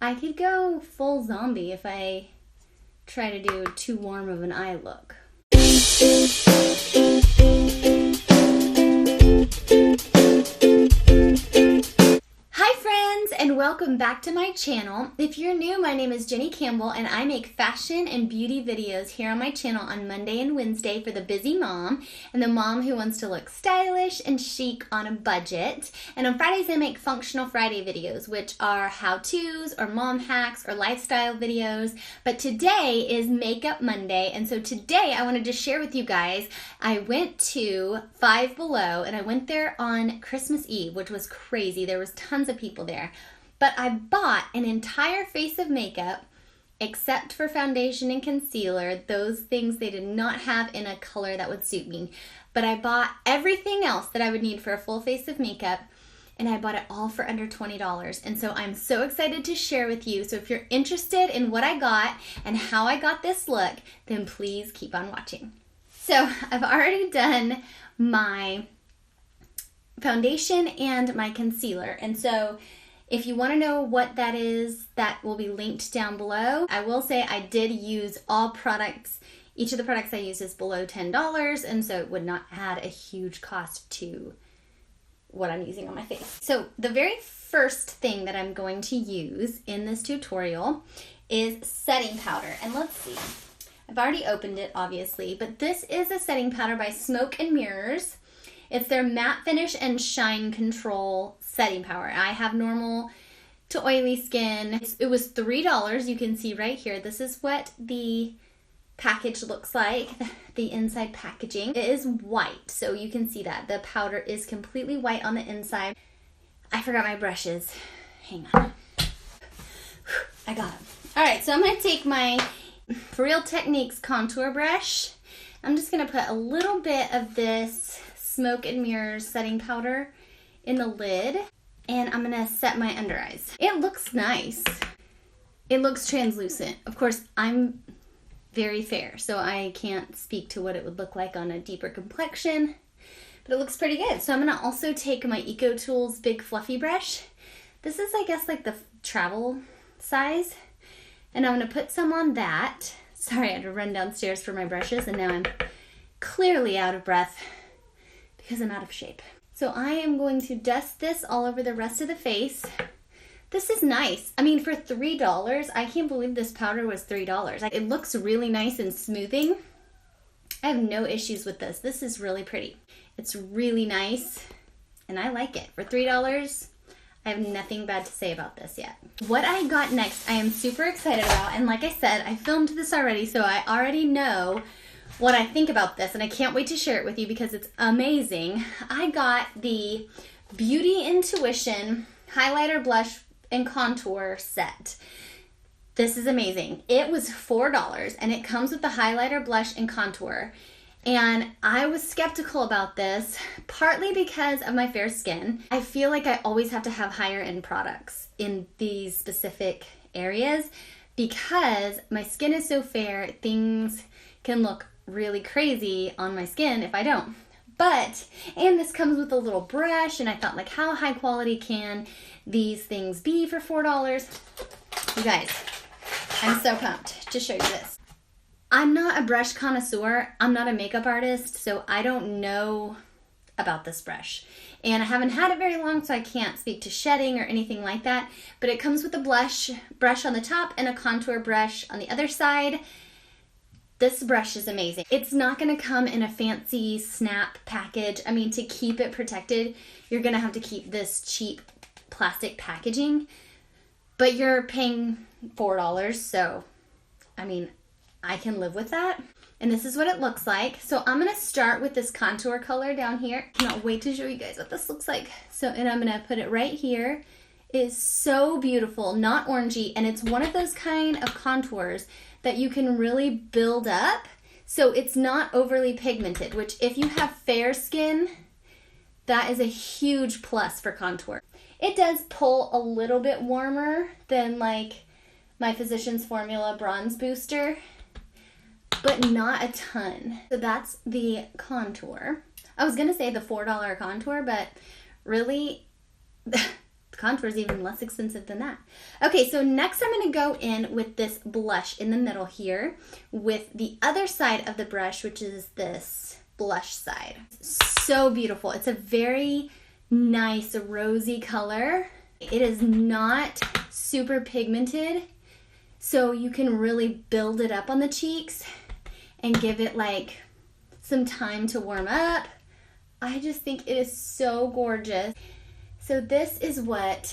I could go full zombie if I try to do too warm of an eye look. Hi friends, and welcome back to my channel. If you're new, my name is Jenny Campbell and I make fashion and beauty videos here on my channel on Monday and Wednesday for the busy mom and the mom who wants to look stylish and chic on a budget. And on Fridays I make Functional Friday videos, which are how-tos or mom hacks or lifestyle videos. But today is Makeup Monday, and so today I wanted to share with you guys, I went to Five Below and I went there on Christmas Eve, which was crazy. There was tons of people there. But I bought an entire face of makeup except for foundation and concealer. Those things they did not have in a color that would suit me. But I bought everything else that I would need for a full face of makeup, and I bought it all for under $20. And so I'm so excited to share with you. So if you're interested in what I got and how I got this look, then please keep on watching. So I've already done my foundation and my concealer, and so if you want to know what that is, that will be linked down below. I will say I did use all products. Each of the products I used is below $10, and so it would not add a huge cost to what I'm using on my face. So the very first thing that I'm going to use in this tutorial is setting powder, and let's see. I've already opened it obviously, but this is a setting powder by Smoke and Mirrors. It's their matte finish and shine control setting powder. I have normal to oily skin. It was $3. You can see right here. This is what the package looks like, the inside packaging. It is white, so you can see that. The powder is completely white on the inside. I forgot my brushes. Hang on. I got them. All right, so I'm going to take my For Real Techniques contour brush. I'm just going to put a little bit of this Smoke and Mirrors setting powder in the lid, and I'm gonna set my under eyes. It looks nice. It looks translucent. Of course, I'm very fair, so I can't speak to what it would look like on a deeper complexion, but it looks pretty good. So I'm gonna also take my Eco Tools big fluffy brush. This is, I guess, like the travel size, and I'm gonna put some on that. Sorry, I had to run downstairs for my brushes, and now I'm clearly out of breath because I'm out of shape. So I am going to dust this all over the rest of the face. This is nice. I mean, for $3, I can't believe this powder was $3. It looks really nice and smoothing. I have no issues with this. This is really pretty. It's really nice, and I like it. For $3, I have nothing bad to say about this yet. What I got next, I am super excited about, and like I said, I filmed this already, so I already know what I think about this, and I can't wait to share it with you because it's amazing. I got the Beauty Intuition highlighter, blush, and contour set. This is amazing. It was $4, and it comes with the highlighter, blush, and contour. And I was skeptical about this, partly because of my fair skin. I feel like I always have to have higher end products in these specific areas because my skin is so fair, things can look really crazy on my skin if I don't. But, and this comes with a little brush, and I thought, like, how high quality can these things be for $4? You guys, I'm so pumped to show you this. I'm not a brush connoisseur. I'm not a makeup artist, so I don't know about this brush. And I haven't had it very long, so I can't speak to shedding or anything like that. But it comes with a brush on the top and a contour brush on the other side. This brush is amazing. It's not gonna come in a fancy snap package. I mean, to keep it protected, you're gonna have to keep this cheap plastic packaging, but you're paying $4, so, I mean, I can live with that. And this is what it looks like. So I'm gonna start with this contour color down here. Cannot wait to show you guys what this looks like. So, and I'm gonna put it right here. It is so beautiful, not orangey, and it's one of those kind of contours that you can really build up so it's not overly pigmented, which if you have fair skin, that is a huge plus for contour. It does pull a little bit warmer than like my Physicians Formula Bronze Booster, but not a ton. So that's the contour. I was gonna say the $4 contour, but really The contour is even less expensive than that. Okay, so next I'm going to go in with this blush in the middle here with the other side of the brush, which is this blush side. So beautiful. It's a very nice rosy color. It is not super pigmented, so you can really build it up on the cheeks and give it like some time to warm up. I just think it is so gorgeous. So this is what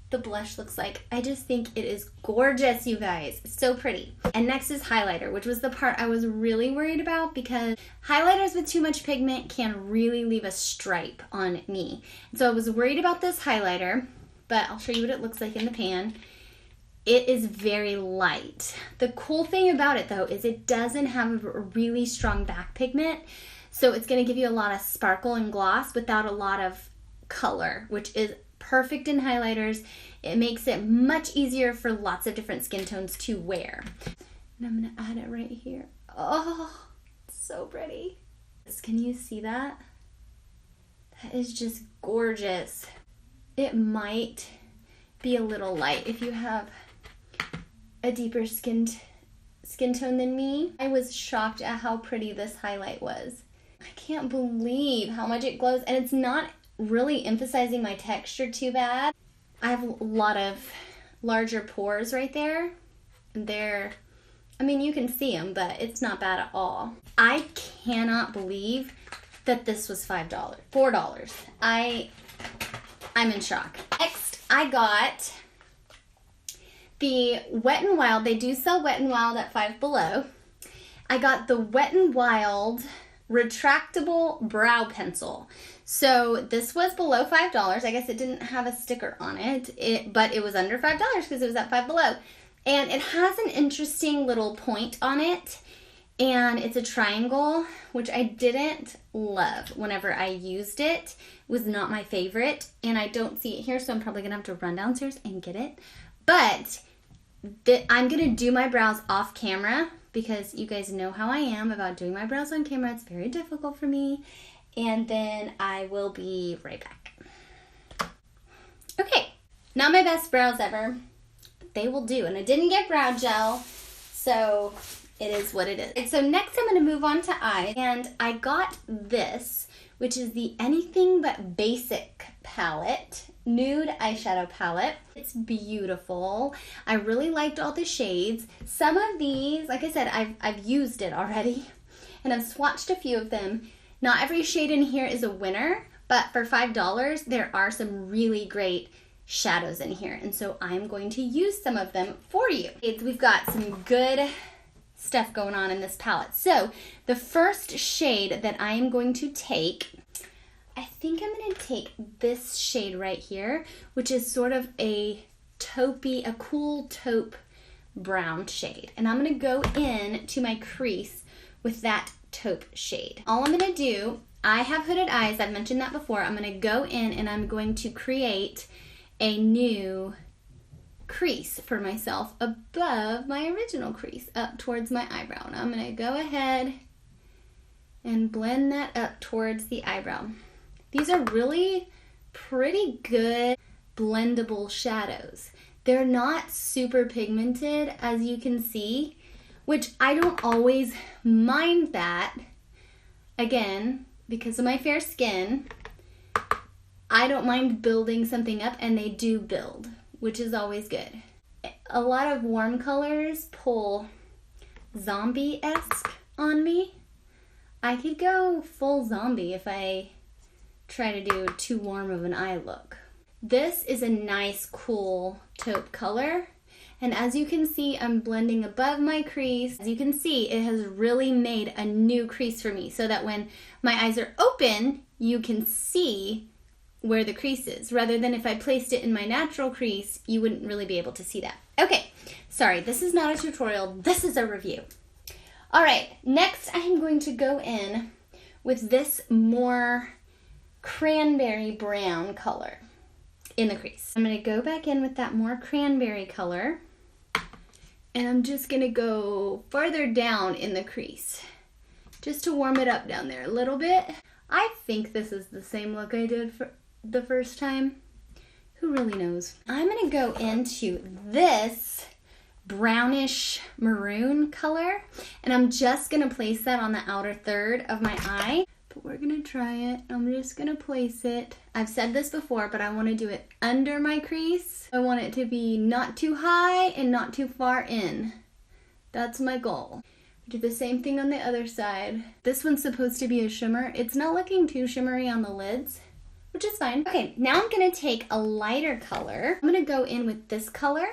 the blush looks like. I just think it is gorgeous, you guys. It's so pretty. And next is highlighter, which was the part I was really worried about because highlighters with too much pigment can really leave a stripe on me. So I was worried about this highlighter, but I'll show you what it looks like in the pan. It is very light. The cool thing about it though is it doesn't have a really strong back pigment, so it's gonna give you a lot of sparkle and gloss without a lot of color, which is perfect in highlighters. It makes it much easier for lots of different skin tones to wear. And I'm gonna add it right here. Oh, so pretty. Can you see that? That is just gorgeous. It might be a little light if you have a deeper skin tone than me. I was shocked at how pretty this highlight was. I can't believe how much it glows, and it's not really emphasizing my texture too bad. I have a lot of larger pores right there. I mean, you can see them, but it's not bad at all. I cannot believe that this was $4. I'm in shock. Next, I got the Wet n Wild. They do sell Wet n Wild at Five Below. I got the Wet n Wild retractable brow pencil. So this was below $5. I guess it didn't have a sticker on it, but it was under $5 because it was at Five Below. And it has an interesting little point on it, and it's a triangle, which I didn't love whenever I used it. It was not my favorite, and I don't see it here, so I'm probably gonna have to run downstairs and get it. But I'm gonna do my brows off camera because you guys know how I am about doing my brows on camera. It's very difficult for me. And then I will be right back. Okay, not my best brows ever, but they will do. And I didn't get brow gel, so it is what it is. And so next I'm gonna move on to eyes. And I got this, which is the Anything But Basic palette, nude eyeshadow palette. It's beautiful. I really liked all the shades. Some of these, like I said, I've used it already, and I've swatched a few of them. Not every shade in here is a winner, but for $5, there are some really great shadows in here, and so I'm going to use some of them for you. We've got some good stuff going on in this palette. So the first shade that I am going to take, I think I'm going to take this shade right here, which is sort of a taupey, a cool taupe brown shade. And I'm going to go in to my crease with that taupe shade. All I'm going to do, I have hooded eyes, I've mentioned that before. I'm going to go in and I'm going to create a new crease for myself above my original crease up towards my eyebrow. And I'm going to go ahead and blend that up towards the eyebrow. These are really pretty good blendable shadows. They're not super pigmented, as you can see, which I don't always mind that. Again, because of my fair skin, I don't mind building something up, and they do build, which is always good. A lot of warm colors pull zombie-esque on me. I could go full zombie if I try to do too warm of an eye look. This is a nice, cool taupe color. And as you can see, I'm blending above my crease. As you can see, it has really made a new crease for me so that when my eyes are open, you can see where the crease is. Rather than if I placed it in my natural crease, you wouldn't really be able to see that. Okay, sorry, this is not a tutorial, this is a review. All right, next I'm going to go in with this more cranberry brown color in the crease. I'm gonna go back in with that more cranberry color, and I'm just gonna go farther down in the crease just to warm it up down there a little bit. I think this is the same look I did for the first time, Who really knows? I'm gonna go into this brownish maroon color, and I'm just gonna place that on the outer third of my eye. But we're gonna try it. I'm just gonna place it. I've said this before, but I wanna do it under my crease. I want it to be not too high and not too far in. That's my goal. Do the same thing on the other side. This one's supposed to be a shimmer. It's not looking too shimmery on the lids, which is fine. Okay, now I'm gonna take a lighter color. I'm gonna go in with this color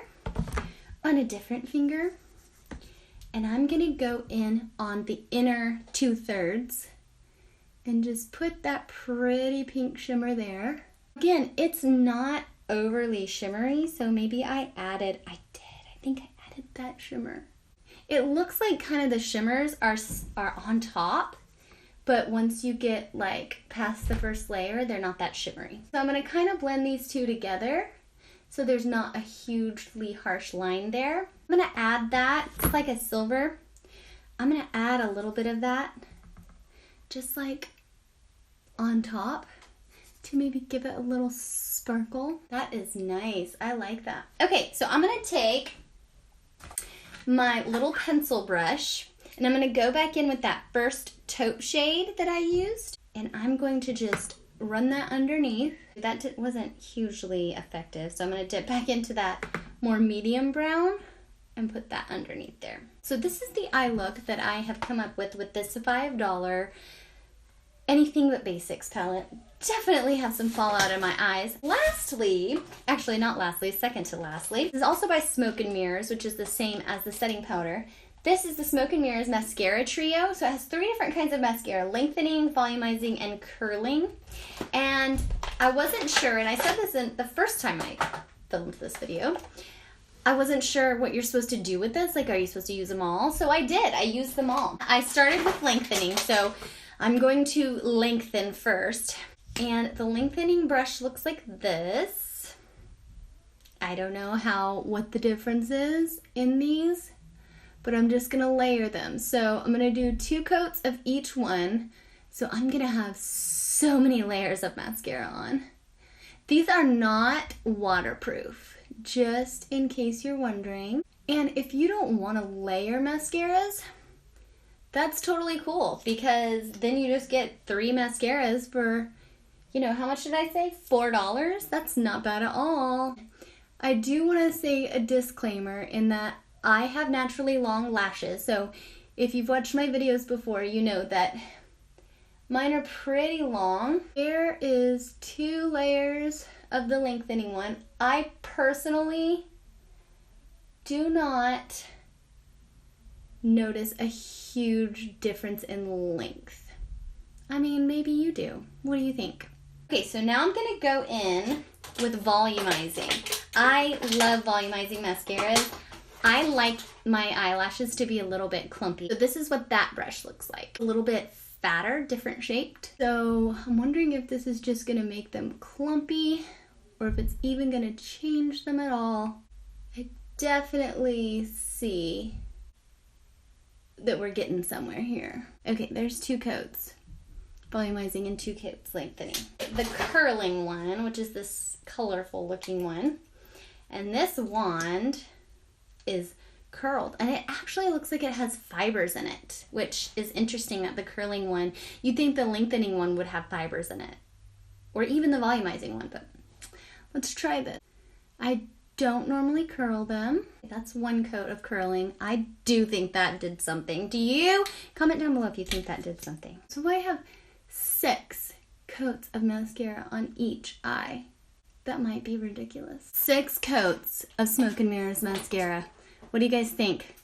on a different finger, and I'm gonna go in on the inner 2/3 and just put that pretty pink shimmer there. Again, it's not overly shimmery, so maybe I think I added that shimmer. It looks like kind of the shimmers are on top, but once you get like past the first layer, they're not that shimmery. So I'm gonna kind of blend these two together so there's not a hugely harsh line there. I'm gonna add that, it's like a silver. I'm gonna add a little bit of that, just like on top, to maybe give it a little sparkle. That is nice, I like that. Okay, so I'm gonna take my little pencil brush, and I'm going to go back in with that first taupe shade that I used, and I'm going to just run that underneath. That wasn't hugely effective, so I'm going to dip back into that more medium brown and put that underneath there. So this is the eye look that I have come up with this $5 Anything But Basics palette. Definitely have some fallout in my eyes. Lastly, actually not lastly, second to lastly, this is also by Smoke and Mirrors, which is the same as the setting powder. This is the Smoke and Mirrors Mascara Trio. So it has 3 different kinds of mascara: lengthening, volumizing, and curling. And I wasn't sure, and I said this in the first time I filmed this video, I wasn't sure what you're supposed to do with this. Like, are you supposed to use them all? So I did. I used them all. I started with lengthening, so I'm going to lengthen first. And the lengthening brush looks like this. I don't know what the difference is in these, but I'm just gonna layer them. So I'm gonna do 2 coats of each one. So I'm gonna have so many layers of mascara on. These are not waterproof, just in case you're wondering. And if you don't wanna layer mascaras, that's totally cool, because then you just get 3 mascaras for, you know, how much did I say? $4? That's not bad at all. I do want to say a disclaimer in that I have naturally long lashes. So if you've watched my videos before, you know that mine are pretty long. There is 2 layers of the lengthening one. I personally do not notice a huge difference in length. I mean, maybe you do. What do you think? Okay, so now I'm gonna go in with volumizing. I love volumizing mascaras. I like my eyelashes to be a little bit clumpy. So this is what that brush looks like. A little bit fatter, different shaped. So I'm wondering if this is just gonna make them clumpy or if it's even gonna change them at all. I definitely see that we're getting somewhere here. Okay, there's 2 coats. Volumizing and 2 coats lengthening. The curling one, which is this colorful looking one, and this wand is curled, and it actually looks like it has fibers in it, which is interesting that the curling one, you'd think the lengthening one would have fibers in it, or even the volumizing one, but let's try this. I don't normally curl them. That's 1 coat of curling. I do think that did something. Do you? Comment down below if you think that did something. So I have 6 coats of mascara on each eye. That might be ridiculous. 6 coats of Smoke and Mirrors mascara. What do you guys think?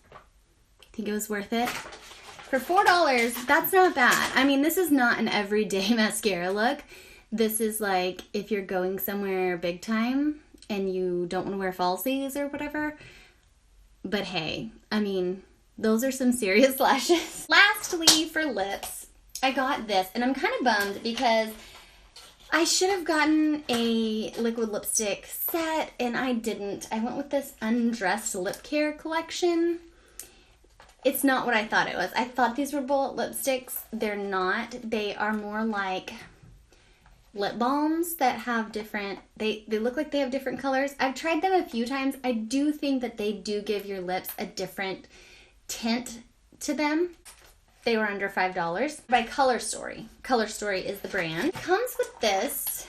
Think it was worth it? For $4, that's not bad. I mean, this is not an everyday mascara look. This is like if you're going somewhere big time and you don't want to wear falsies or whatever. But hey, I mean, those are some serious lashes. Lastly, for lips, I got this, and I'm kind of bummed because I should have gotten a liquid lipstick set, and I didn't. I went with this Undressed Lip Care collection. It's not what I thought it was. I thought these were bullet lipsticks. They're not. They are more like lip balms that have different, they look like they have different colors. I've tried them a few times. I do think that they do give your lips a different tint to them. They were under $5 by Color Story. Color Story is the brand. It comes with this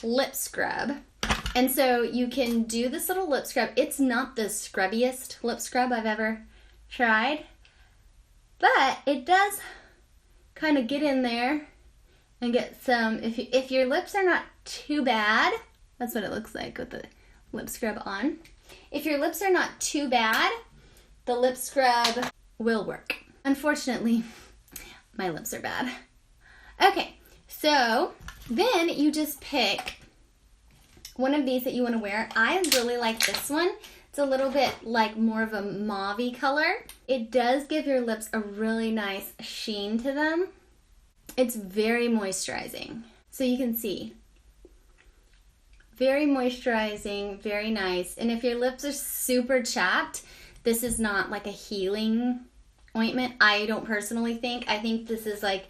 lip scrub. And so you can do this little lip scrub. It's not the scrubbiest lip scrub I've ever tried, but it does kind of get in there and get some, if your lips are not too bad, that's what it looks like with the lip scrub on. If your lips are not too bad, the lip scrub will work. Unfortunately, my lips are bad. Okay, so then you just pick one of these that you want to wear. I really like this one. It's a little bit like more of a mauve-y color. It does give your lips a really nice sheen to them. It's very moisturizing. So you can see, very moisturizing, very nice. And if your lips are super chapped, this is not like a healing ointment. I don't personally think. I think this is like,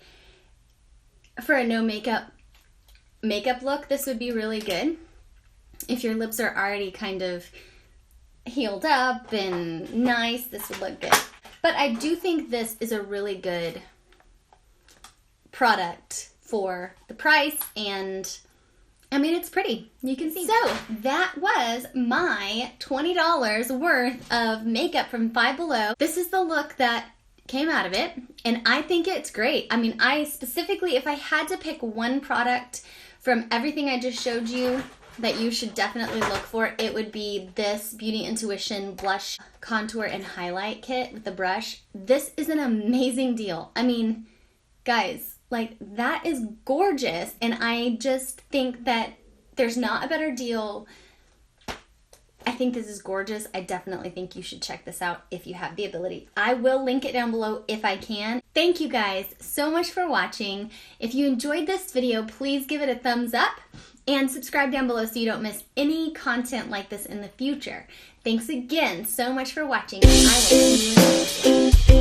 for a no makeup look, this would be really good. If your lips are already kind of healed up and nice, this would look good. But I do think this is a really good product for the price, and I mean, it's pretty. You can see. So that was my $20 worth of makeup from Five Below. This is the look that came out of it, and I think it's great. I mean, I specifically, if I had to pick one product from everything I just showed you that you should definitely look for, it would be this Beauty Intuition Blush Contour and Highlight Kit with the brush. This is an amazing deal. I mean, guys, like, that is gorgeous, and I just think that there's not a better deal. I think this is gorgeous. I definitely think you should check this out if you have the ability. I will link it down below if I can. Thank you guys so much for watching. If you enjoyed this video, please give it a thumbs up and subscribe down below so you don't miss any content like this in the future. Thanks again so much for watching. I will see you in the next video.